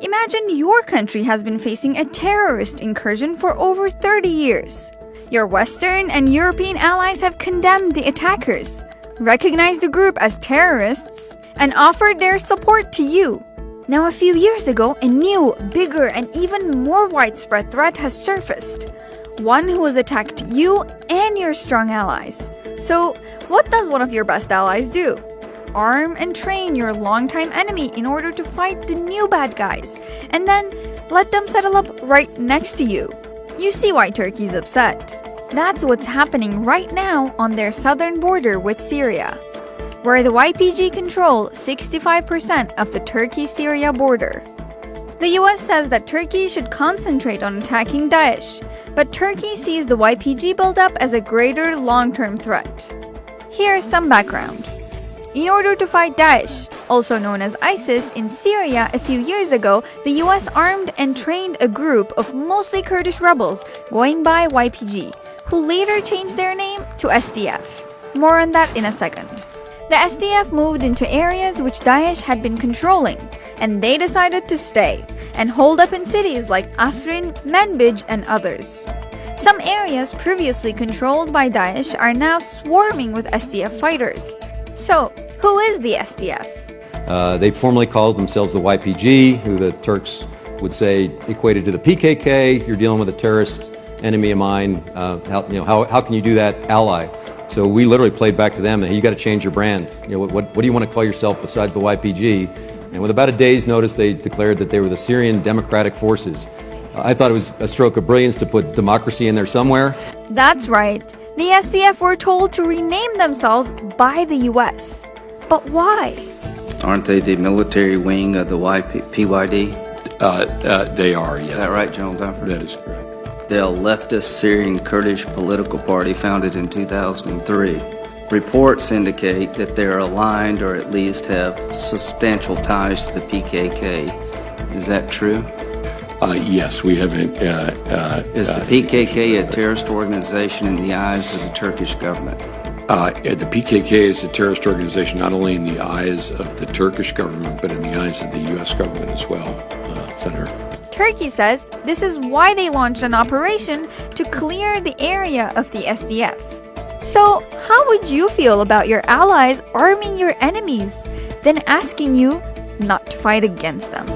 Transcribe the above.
Imagine your country has been facing a terrorist incursion for over 30 years. Your Western and European allies have condemned the attackers, recognized the group as terrorists, and offered their support to you. Now, a few years ago, a new, bigger, and even more widespread threat has surfaced. One who has attacked you and your strong allies. So, what does one of your best allies do? Arm and train your longtime enemy in order to fight the new bad guys, and then let them settle up right next to you. You see why Turkey's upset. That's what's happening right now on their southern border with Syria, where the YPG control 65% of the Turkey-Syria border. The US says that Turkey should concentrate on attacking Daesh, but Turkey sees the YPG buildup as a greater long-term threat. Here's some background. In order to fight Daesh, also known as ISIS, in Syria a few years ago, the US armed and trained a group of mostly Kurdish rebels going by YPG, who later changed their name to SDF. More on that in a second. The SDF moved into areas which Daesh had been controlling, and they decided to stay and hold up in cities like Afrin, Manbij, and others. Some areas previously controlled by Daesh are now swarming with SDF fighters. So, who is the SDF? They formerly called themselves the YPG, who the Turks would say equated to the PKK. You're dealing with a terrorist enemy of mine. How can you do that, ally? So we literally played back to them, and you got to change your brand. What do you want to call yourself besides the YPG? And with about a day's notice, they declared that they were the Syrian Democratic Forces. I thought it was a stroke of brilliance to put democracy in there somewhere. That's right. The SDF were told to rename themselves by the US. But why? Aren't they the military wing of the PYD? They are, yes. Is that right, General Dunford? That is correct. They're a leftist Syrian Kurdish political party founded in 2003. Reports indicate that they're aligned or at least have substantial ties to the PKK. Is that true? Yes, we haven't. Is the PKK a terrorist organization in the eyes of the Turkish government? The PKK is a terrorist organization not only in the eyes of the Turkish government, but in the eyes of the U.S. government as well, Senator. Turkey says this is why they launched an operation to clear the area of the SDF. So, how would you feel about your allies arming your enemies, then asking you not to fight against them?